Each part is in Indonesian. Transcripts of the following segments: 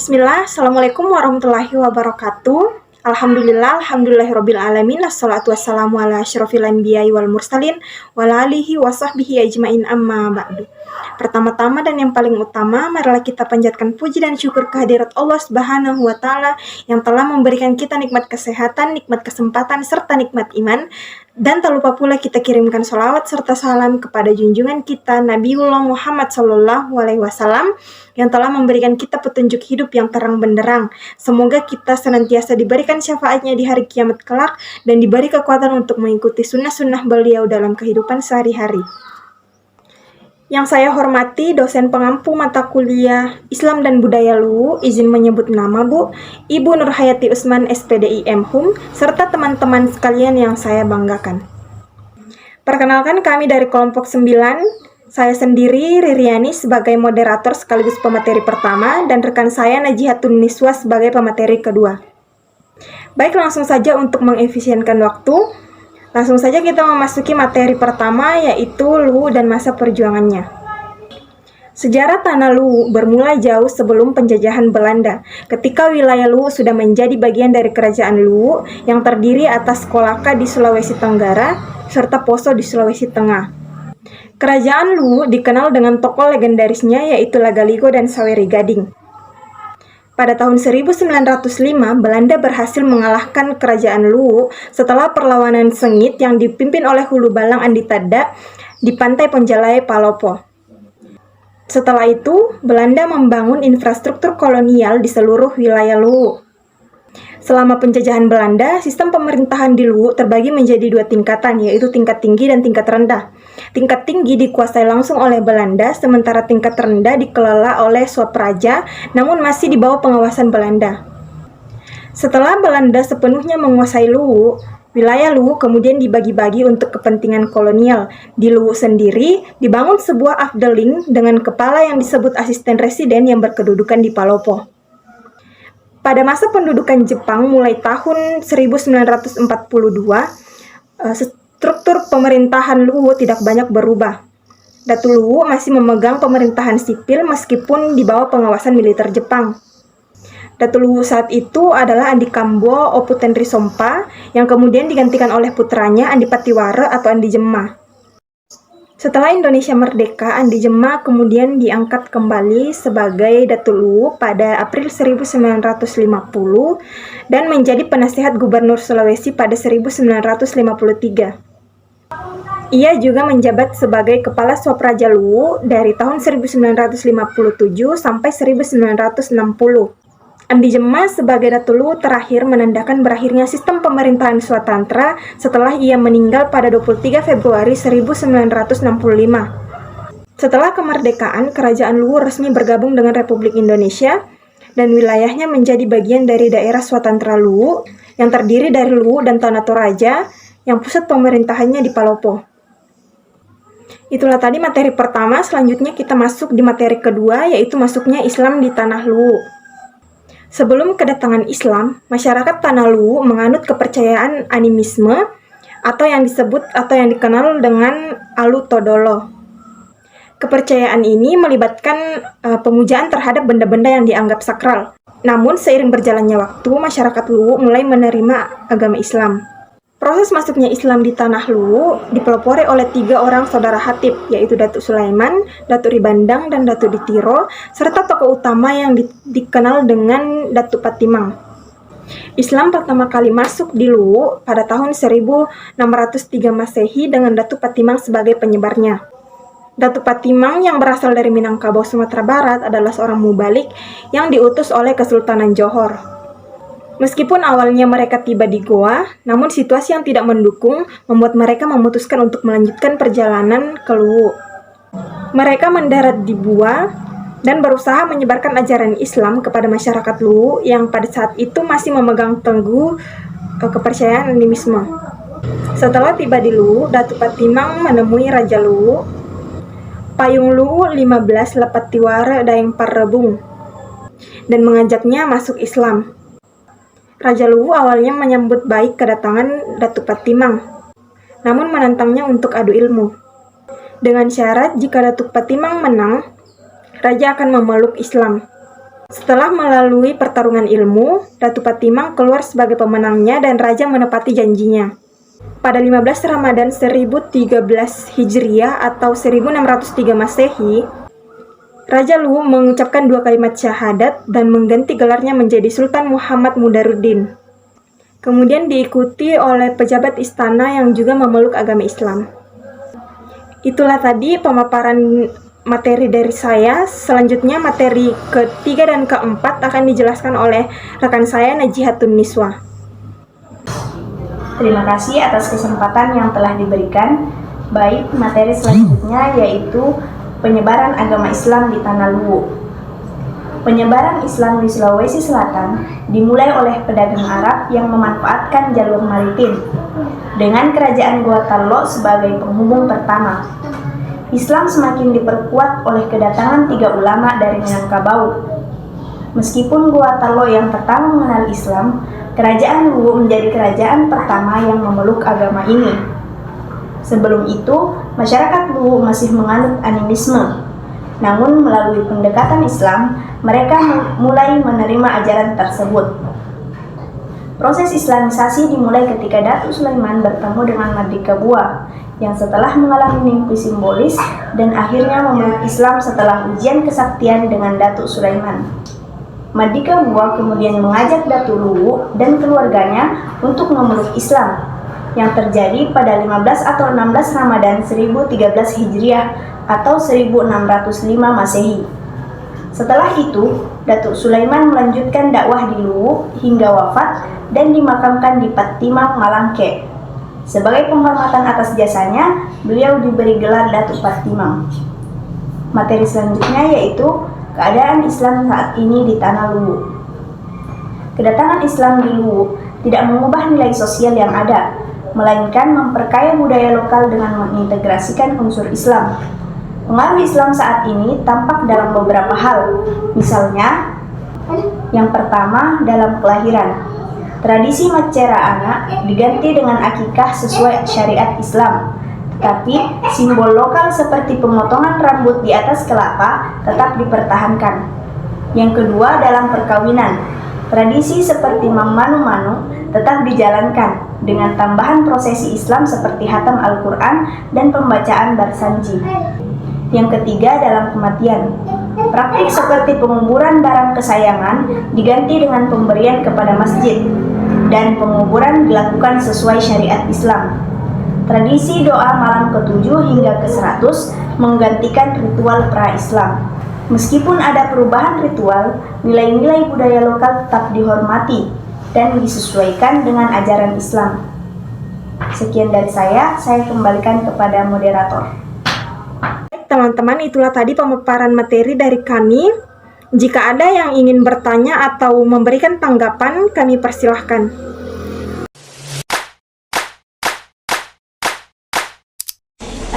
Bismillah, Assalamualaikum warahmatullahi wabarakatuh. Alhamdulillahirabbil alamin. Assalatu wassalamu ala asyrofil anbiya'i wal mursalin wa ala alihi wa sahbihi ajmain amma ba'du. Pertama-tama dan yang paling utama, marilah kita panjatkan puji dan syukur kehadirat Allah Subhanahu wa taala yang telah memberikan kita nikmat kesehatan, nikmat kesempatan serta nikmat iman. Dan tak lupa pula kita kirimkan sholawat serta salam kepada junjungan kita Nabiullah Muhammad SAW yang telah memberikan kita petunjuk hidup yang terang benderang. Semoga kita senantiasa diberikan syafaatnya di hari kiamat kelak dan diberi kekuatan untuk mengikuti sunnah-sunnah beliau dalam kehidupan sehari-hari. Yang saya hormati dosen pengampu mata kuliah Islam dan Budaya LUU, izin menyebut nama Bu, Ibu Nurhayati Usman SPDI MHum, serta teman-teman sekalian yang saya banggakan. Perkenalkan kami dari kelompok 9, saya sendiri Ririani sebagai moderator sekaligus pemateri pertama dan rekan saya Najihatun Niswa sebagai pemateri kedua. Baik, langsung saja untuk mengefisienkan waktu. Langsung saja kita memasuki materi pertama, yaitu LUU dan masa perjuangannya. Sejarah tanah LUU bermula jauh sebelum penjajahan Belanda, ketika wilayah LUU sudah menjadi bagian dari kerajaan LUU yang terdiri atas Kolaka di Sulawesi Tenggara, serta Poso di Sulawesi Tengah. Kerajaan LUU dikenal dengan tokoh legendarisnya yaitu Lagaligo dan Saweri Gading. Pada tahun 1905, Belanda berhasil mengalahkan kerajaan LUU setelah perlawanan sengit yang dipimpin oleh Hulu Balang Andi Tada di pantai Penjalai Palopo. Setelah itu, Belanda membangun infrastruktur kolonial di seluruh wilayah LUU. Selama penjajahan Belanda, sistem pemerintahan di LUU terbagi menjadi dua tingkatan, yaitu tingkat tinggi dan tingkat rendah. Tingkat tinggi dikuasai langsung oleh Belanda, sementara tingkat rendah dikelola oleh Swapraja, namun masih di bawah pengawasan Belanda. Setelah Belanda sepenuhnya menguasai LUU, wilayah LUU kemudian dibagi-bagi untuk kepentingan kolonial. Di LUU sendiri, dibangun sebuah afdeling dengan kepala yang disebut asisten residen yang berkedudukan di Palopo. Pada masa pendudukan Jepang mulai tahun 1942, struktur pemerintahan LUU tidak banyak berubah. Datu LUU masih memegang pemerintahan sipil meskipun di bawah pengawasan militer Jepang. Datu LUU saat itu adalah Andi Kambo Oputendri Sompa yang kemudian digantikan oleh putranya Andi Patiwara atau Andi Jema. Setelah Indonesia merdeka, Andi Jema kemudian diangkat kembali sebagai Datu LUU pada April 1950 dan menjadi penasihat Gubernur Sulawesi pada 1953. Ia juga menjabat sebagai Kepala Swapraja LUU dari tahun 1957 sampai 1960. Andi Jema sebagai Datu LUU terakhir menandakan berakhirnya sistem pemerintahan Swatantra setelah ia meninggal pada 23 Februari 1965. Setelah kemerdekaan, kerajaan LUU resmi bergabung dengan Republik Indonesia dan wilayahnya menjadi bagian dari daerah Swatantra LUU yang terdiri dari LUU dan Tanah Toraja yang pusat pemerintahannya di Palopo. Itulah tadi materi pertama, selanjutnya kita masuk di materi kedua, yaitu masuknya Islam di tanah LUU. Sebelum kedatangan Islam, masyarakat tanah LUU menganut kepercayaan animisme atau yang dikenal dengan Alu Todolo. Kepercayaan ini melibatkan pemujaan terhadap benda-benda yang dianggap sakral. Namun seiring berjalannya waktu, masyarakat LUU mulai menerima agama Islam. Proses masuknya Islam di tanah LUU dipelopori oleh 3 orang saudara Hatib, yaitu Datuk Sulaiman, Datuk Ribandang, dan Datuk Ditiro, serta tokoh utama yang dikenal dengan Datuk Patimang. Islam pertama kali masuk di LUU pada tahun 1603 Masehi dengan Datuk Patimang sebagai penyebarnya. Datuk Patimang yang berasal dari Minangkabau, Sumatera Barat adalah seorang mubalik yang diutus oleh Kesultanan Johor. Meskipun awalnya mereka tiba di Goa, namun situasi yang tidak mendukung membuat mereka memutuskan untuk melanjutkan perjalanan ke LUU. Mereka mendarat di Bua dan berusaha menyebarkan ajaran Islam kepada masyarakat LUU yang pada saat itu masih memegang teguh kepercayaan animisme. Setelah tiba di LUU, Datuk Patimang menemui Raja LUU, Payung LUU 15 Lepatiwara Daeng Parrebung, dan mengajaknya masuk Islam. Raja LUU awalnya menyambut baik kedatangan Datuk Patimang, namun menantangnya untuk adu ilmu. Dengan syarat jika Datuk Patimang menang, Raja akan memeluk Islam. Setelah melalui pertarungan ilmu, Ratu Patimang keluar sebagai pemenangnya dan raja menepati janjinya. Pada 15 Ramadan 1013 Hijriah atau 1603 Masehi, Raja Luwu mengucapkan 2 kalimat syahadat dan mengganti gelarnya menjadi Sultan Muhammad Mudaruddin. Kemudian diikuti oleh pejabat istana yang juga memeluk agama Islam. Itulah tadi pemaparan materi dari saya. Selanjutnya materi ketiga dan keempat akan dijelaskan oleh rekan saya Najihatun Niswa. Terima kasih atas kesempatan yang telah diberikan. Baik, materi selanjutnya yaitu penyebaran agama Islam di Tanah Luwu. Penyebaran Islam di Sulawesi Selatan dimulai oleh pedagang Arab yang memanfaatkan jalur maritim dengan kerajaan Gorontalo sebagai penghubung pertama. Islam semakin diperkuat oleh kedatangan 3 ulama dari Minangkabau. Meskipun Gorontalo yang pertama mengenal Islam, kerajaan Luwu menjadi kerajaan pertama yang memeluk agama ini. Sebelum itu, masyarakat Luwu masih menganut animisme. Namun melalui pendekatan Islam, mereka mulai menerima ajaran tersebut. Proses Islamisasi dimulai ketika Datuk Sulaiman bertemu dengan Mardika Buah, yang setelah mengalami mimpi simbolis dan akhirnya memeluk Islam setelah ujian kesaktian dengan Datuk Sulaiman. Mardika Buah kemudian mengajak Datuk Luwu dan keluarganya untuk memeluk Islam, yang terjadi pada 15 atau 16 Ramadan 1013 Hijriah atau 1605 Masehi. Setelah itu, Datuk Sulaiman melanjutkan dakwah di Luwu hingga wafat dan dimakamkan di Patimang, Malangke. Sebagai penghormatan atas jasanya, beliau diberi gelar Datuk Patimang. Materi selanjutnya yaitu keadaan Islam saat ini di Tanah Luwu. Kedatangan Islam di Luwu tidak mengubah nilai sosial yang ada, melainkan memperkaya budaya lokal dengan mengintegrasikan unsur Islam. Pengaruh Islam saat ini tampak dalam beberapa hal, misalnya, yang pertama dalam kelahiran. Tradisi macera anak diganti dengan akikah sesuai syariat Islam, tetapi simbol lokal seperti pemotongan rambut di atas kelapa tetap dipertahankan. Yang kedua dalam perkawinan, tradisi seperti manu-manu tetap dijalankan dengan tambahan prosesi Islam seperti hatam Al-Quran dan pembacaan barsanji. Yang ketiga dalam kematian, praktik seperti penguburan barang kesayangan diganti dengan pemberian kepada masjid dan penguburan dilakukan sesuai syariat Islam. Tradisi doa malam ke-7 hingga ke-100 menggantikan ritual pra-Islam. Meskipun ada perubahan ritual, nilai-nilai budaya lokal tetap dihormati dan disesuaikan dengan ajaran Islam. Sekian dari saya kembalikan kepada moderator. Teman-teman, itulah tadi pemaparan materi dari kami. Jika ada yang ingin bertanya atau memberikan tanggapan, kami persilahkan.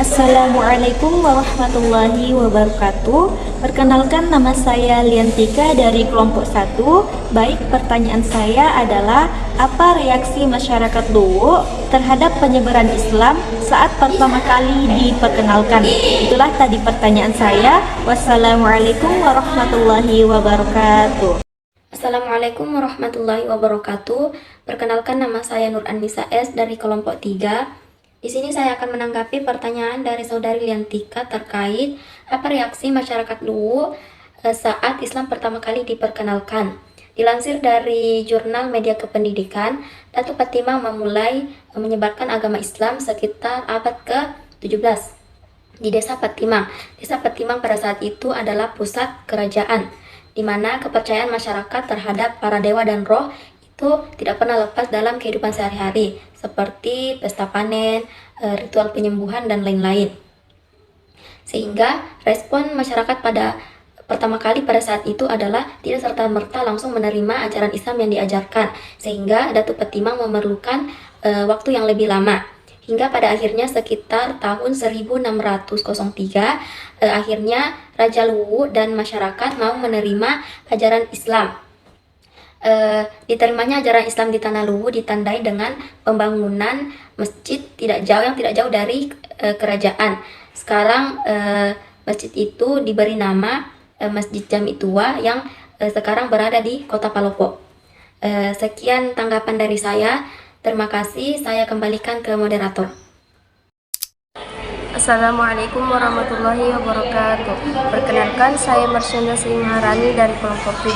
Assalamualaikum warahmatullahi wabarakatuh. Perkenalkan, nama saya Liantika dari kelompok 1. Baik, pertanyaan saya adalah apa reaksi masyarakat Luwu terhadap penyebaran Islam saat pertama kali diperkenalkan? Itulah tadi pertanyaan saya. Wassalamualaikum warahmatullahi wabarakatuh. Assalamualaikum warahmatullahi wabarakatuh. Perkenalkan, nama saya Nur Anissa S dari kelompok 3. Di sini saya akan menanggapi pertanyaan dari saudari Liantika terkait apa reaksi masyarakat Luwu saat Islam pertama kali diperkenalkan. Dilansir dari jurnal Media Kependidikan, Datuk Patimang memulai menyebarkan agama Islam sekitar abad ke-17 di Desa Patimang. Desa Patimang pada saat itu adalah pusat kerajaan, di mana kepercayaan masyarakat terhadap para dewa dan roh itu tidak pernah lepas dalam kehidupan sehari-hari, seperti pesta panen, ritual penyembuhan, dan lain-lain. Sehingga respon masyarakat pada pertama kali pada saat itu adalah tidak serta-merta langsung menerima ajaran Islam yang diajarkan, sehingga Datuk Patimang memerlukan waktu yang lebih lama. Hingga pada akhirnya sekitar tahun 1603, akhirnya Raja Luwu dan masyarakat mau menerima ajaran Islam. Diterimanya ajaran Islam di Tanah Luwu ditandai dengan pembangunan masjid yang tidak jauh dari kerajaan. Sekarang masjid itu diberi nama Masjid Jami Tua yang sekarang berada di Kota Palopo. Sekian tanggapan dari saya. Terima kasih. Saya kembalikan ke moderator. Assalamualaikum warahmatullahi wabarakatuh. Perkenalkan, saya Marsyanda Sri Maharani dari kelompok 7.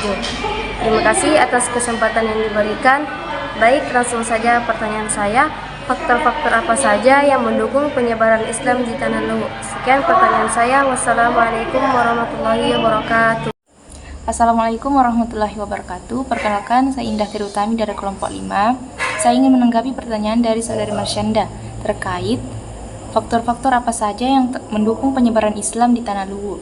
Terima kasih atas kesempatan yang diberikan. Baik, langsung saja pertanyaan saya. Faktor-faktor apa saja yang mendukung penyebaran Islam di Tanah Luwu? Sekian pertanyaan saya. Wassalamualaikum warahmatullahi wabarakatuh. Assalamualaikum warahmatullahi wabarakatuh. Perkenalkan, saya Indah Tirutami dari kelompok 5. Saya ingin menanggapi pertanyaan dari saudari Marsyanda terkait faktor-faktor apa saja yang mendukung penyebaran Islam di Tanah Luwu.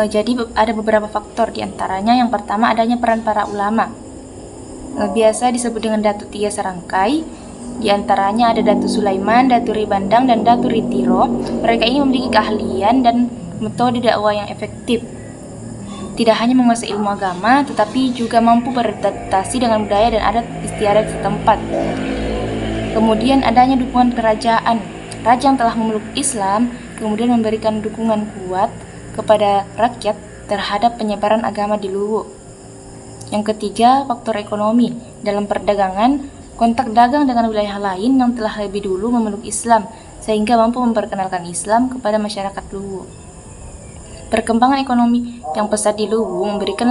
Jadi ada beberapa faktor, diantaranya yang pertama adanya peran para ulama. Biasa disebut dengan Datu 3 serangkai. Diantaranya ada Datu Sulaiman, Datu Ribandang, dan Datu Ritiro. Mereka ini memiliki keahlian dan metode dakwah yang efektif. Tidak hanya menguasai ilmu agama, tetapi juga mampu beradaptasi dengan budaya dan adat istiadat setempat. Kemudian adanya dukungan kerajaan. Raja yang telah memeluk Islam kemudian memberikan dukungan kuat kepada rakyat terhadap penyebaran agama di Luwu. Yang ketiga, faktor ekonomi. Dalam perdagangan, kontak dagang dengan wilayah lain yang telah lebih dulu memeluk Islam sehingga mampu memperkenalkan Islam kepada masyarakat Luwu. Perkembangan ekonomi yang pesat di Luwu memberikan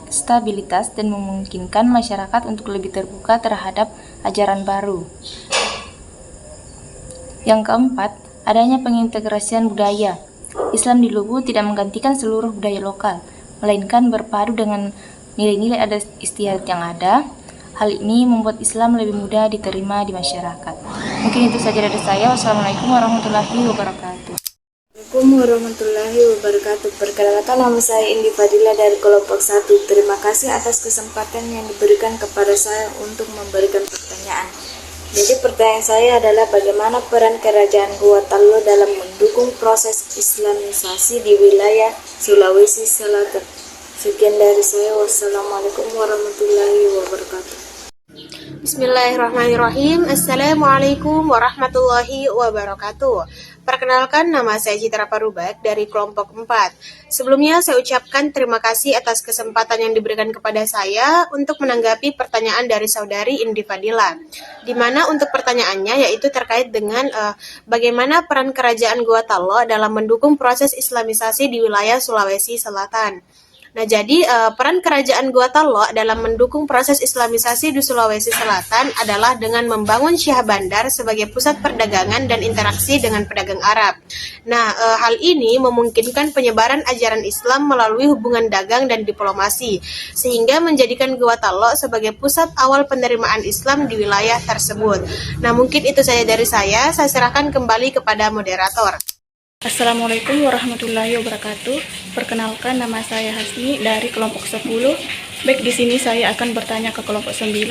stabilitas dan memungkinkan masyarakat untuk lebih terbuka terhadap ajaran baru. Yang keempat, adanya pengintegrasian budaya. Islam di Luwu tidak menggantikan seluruh budaya lokal, melainkan berpadu dengan nilai-nilai adat istiadat yang ada. Hal ini membuat Islam lebih mudah diterima di masyarakat. Mungkin itu saja dari saya. Wassalamualaikum warahmatullahi wabarakatuh. Assalamualaikum warahmatullahi wabarakatuh. Perkenalkan, nama saya Indi Fadila dari kelompok 1. Terima kasih atas kesempatan yang diberikan kepada saya untuk memberikan pertanyaan. Jadi pertanyaan saya adalah bagaimana peran kerajaan Gorontalo dalam mendukung proses Islamisasi di wilayah Sulawesi Selatan. Sekian dari saya. Wassalamualaikum warahmatullahi wabarakatuh. Bismillahirrahmanirrahim. Assalamualaikum warahmatullahi wabarakatuh. Perkenalkan, nama saya Citra Parubak dari kelompok 4. Sebelumnya saya ucapkan terima kasih atas kesempatan yang diberikan kepada saya untuk menanggapi pertanyaan dari saudari Indi Fadila. Di mana untuk pertanyaannya yaitu terkait dengan bagaimana peran kerajaan Gorontalo dalam mendukung proses Islamisasi di wilayah Sulawesi Selatan. Nah, jadi peran kerajaan Gorontalo dalam mendukung proses Islamisasi di Sulawesi Selatan adalah dengan membangun Syah Bandar sebagai pusat perdagangan dan interaksi dengan pedagang Arab. Nah, hal ini memungkinkan penyebaran ajaran Islam melalui hubungan dagang dan diplomasi, sehingga menjadikan Gorontalo sebagai pusat awal penerimaan Islam di wilayah tersebut. Nah, mungkin itu saja dari saya serahkan kembali kepada moderator. Assalamualaikum warahmatullahi wabarakatuh. Perkenalkan, nama saya Hasni dari kelompok 10. Baik, di sini saya akan bertanya ke kelompok 9.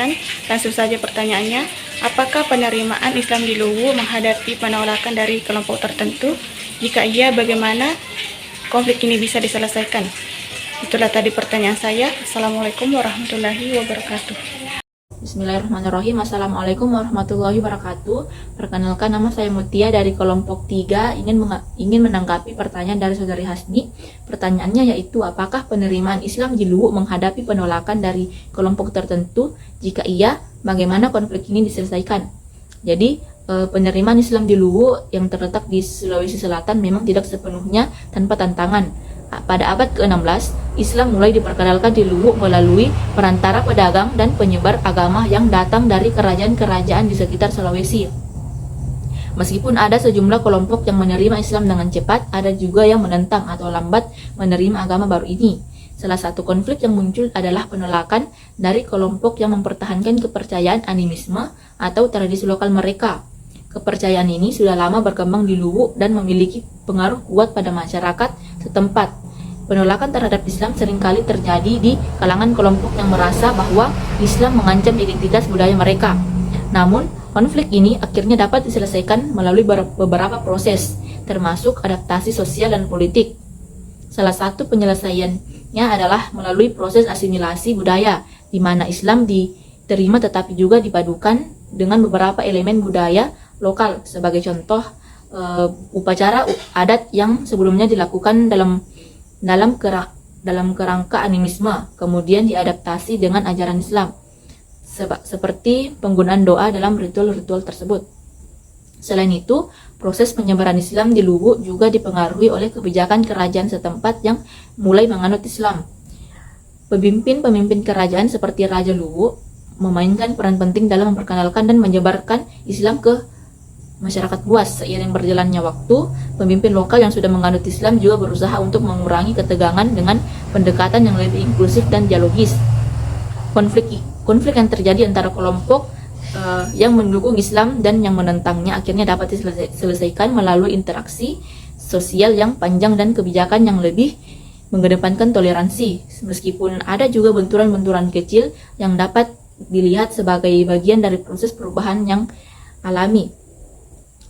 Langsung saja pertanyaannya, apakah penerimaan Islam di Luwu menghadapi penolakan dari kelompok tertentu? Jika iya, bagaimana konflik ini bisa diselesaikan? Itulah tadi pertanyaan saya. Assalamualaikum warahmatullahi wabarakatuh. Bismillahirrahmanirrahim. Assalamualaikum warahmatullahi wabarakatuh. Perkenalkan, nama saya Mutia dari kelompok 3. Ingin menanggapi pertanyaan dari saudari Hasni. Pertanyaannya yaitu, apakah penerimaan Islam di Luwu menghadapi penolakan dari kelompok tertentu? Jika iya, bagaimana konflik ini diselesaikan? Jadi, penerimaan Islam di Luwu yang terletak di Sulawesi Selatan memang tidak sepenuhnya tanpa tantangan. Pada abad ke-16, Islam mulai diperkenalkan di Luwu melalui perantara pedagang dan penyebar agama yang datang dari kerajaan-kerajaan di sekitar Sulawesi. Meskipun ada sejumlah kelompok yang menerima Islam dengan cepat, ada juga yang menentang atau lambat menerima agama baru ini. Salah satu konflik yang muncul adalah penolakan dari kelompok yang mempertahankan kepercayaan animisme atau tradisi lokal mereka. Kepercayaan ini sudah lama berkembang di Luwu dan memiliki pengaruh kuat pada masyarakat setempat. Penolakan terhadap Islam seringkali terjadi di kalangan kelompok yang merasa bahwa Islam mengancam identitas budaya mereka. Namun, konflik ini akhirnya dapat diselesaikan melalui beberapa proses, termasuk adaptasi sosial dan politik. Salah satu penyelesaiannya adalah melalui proses asimilasi budaya, di mana Islam diterima tetapi juga dipadukan dengan beberapa elemen budaya lokal. Sebagai contoh, upacara adat yang sebelumnya dilakukan dalam dalam kerangka animisme, kemudian diadaptasi dengan ajaran Islam, seperti penggunaan doa dalam ritual-ritual tersebut. Selain itu, proses penyebaran Islam di Luwu juga dipengaruhi oleh kebijakan kerajaan setempat yang mulai menganut Islam. Pemimpin-pemimpin kerajaan seperti Raja Luwu memainkan peran penting dalam memperkenalkan dan menyebarkan Islam ke masyarakat luas. Seiring berjalannya waktu, pemimpin lokal yang sudah menganut Islam juga berusaha untuk mengurangi ketegangan dengan pendekatan yang lebih inklusif dan dialogis. Konflik yang terjadi antara kelompok yang mendukung Islam dan yang menentangnya akhirnya dapat diselesaikan melalui interaksi sosial yang panjang dan kebijakan yang lebih mengedepankan toleransi. Meskipun ada juga benturan-benturan kecil yang dapat dilihat sebagai bagian dari proses perubahan yang alami.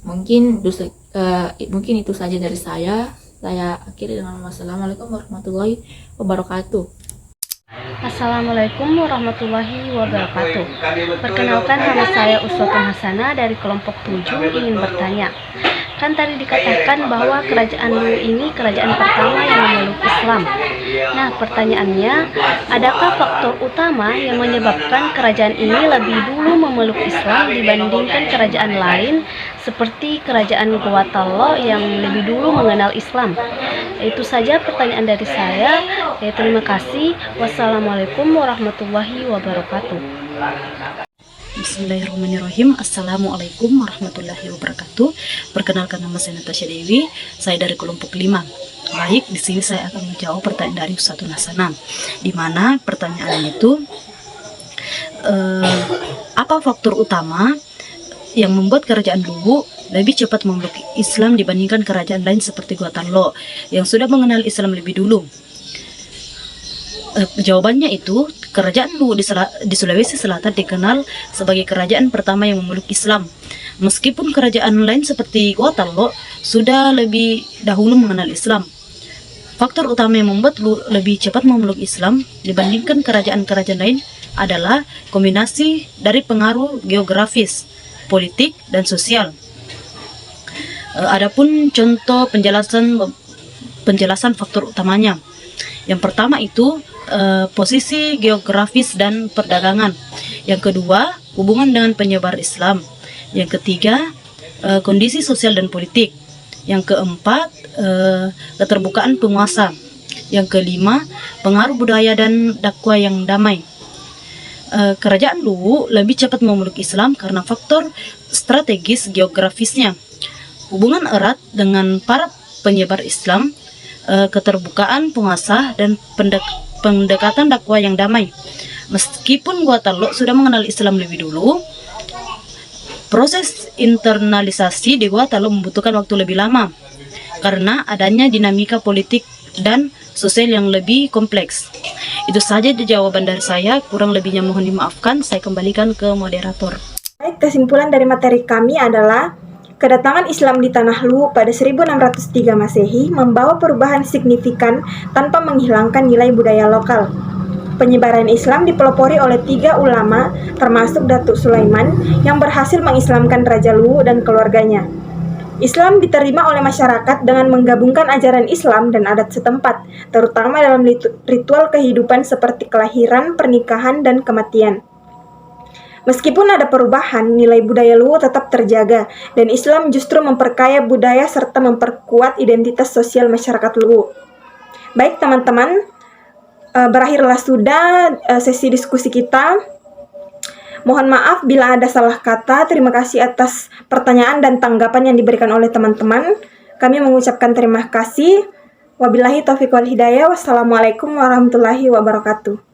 Mungkin itu saja dari saya. Saya akhiri dengan wassalamualaikum warahmatullahi wabarakatuh. Assalamualaikum warahmatullahi wabarakatuh. Perkenalkan, nama saya Uswatun Hasanah dari kelompok 7 ingin bertanya. Kan tadi dikatakan bahwa kerajaan Luwu ini kerajaan pertama yang memeluk Islam. Nah, pertanyaannya, adakah faktor utama yang menyebabkan kerajaan ini lebih dulu memeluk Islam dibandingkan kerajaan lain seperti kerajaan Gowatalo yang lebih dulu mengenal Islam? Itu saja pertanyaan dari saya. Terima kasih. Wassalamualaikum warahmatullahi wabarakatuh. Bismillahirrahmanirrahim. Assalamualaikum warahmatullahi wabarakatuh. Perkenalkan, nama saya Natasha Dewi. Saya dari kelompok 5. Baik, di sini saya akan menjawab pertanyaan dari Uswatun Hasanah. Di mana pertanyaannya itu apa faktor utama yang membuat kerajaan Luwu lebih cepat memeluk Islam dibandingkan kerajaan lain seperti Gowatalo yang sudah mengenal Islam lebih dulu? Jawabannya itu, kerajaan Luwu di Sulawesi Selatan dikenal sebagai kerajaan pertama yang memeluk Islam. Meskipun kerajaan lain seperti Gowatalo sudah lebih dahulu mengenal Islam. Faktor utama yang membuat Luwu lebih cepat memeluk Islam dibandingkan kerajaan-kerajaan lain adalah kombinasi dari pengaruh geografis, politik, dan sosial. Adapun contoh penjelasan faktor utamanya. Yang pertama itu posisi geografis dan perdagangan. Yang kedua, hubungan dengan penyebar Islam. Yang ketiga, kondisi sosial dan politik. Yang keempat, keterbukaan penguasa. Yang kelima, pengaruh budaya dan dakwah yang damai. Kerajaan Luwu lebih cepat memeluk Islam karena faktor strategis geografisnya, hubungan erat dengan para penyebar Islam, keterbukaan penguasa, dan pendekatan dakwah yang damai. Meskipun Gowatalo sudah mengenal Islam lebih dulu, proses internalisasi di Gowatalo membutuhkan waktu lebih lama karena adanya dinamika politik dan sosial yang lebih kompleks. Itu saja jawaban dari saya, kurang lebihnya mohon dimaafkan. Saya kembalikan ke moderator. Baik, kesimpulan dari materi kami adalah kedatangan Islam di Tanah Luwu pada 1603 Masehi membawa perubahan signifikan tanpa menghilangkan nilai budaya lokal. Penyebaran Islam dipelopori oleh 3 ulama, termasuk Datuk Sulaiman, yang berhasil mengislamkan Raja Luwu dan keluarganya. Islam diterima oleh masyarakat dengan menggabungkan ajaran Islam dan adat setempat, terutama dalam ritual kehidupan seperti kelahiran, pernikahan, dan kematian. Meskipun ada perubahan, nilai budaya Luwu tetap terjaga, dan Islam justru memperkaya budaya serta memperkuat identitas sosial masyarakat Luwu. Baik teman-teman, berakhirlah sudah sesi diskusi kita. Mohon maaf bila ada salah kata. Terima kasih atas pertanyaan dan tanggapan yang diberikan oleh teman-teman. Kami mengucapkan terima kasih. Wabillahi taufiq wal hidayah. Wassalamualaikum warahmatullahi wabarakatuh.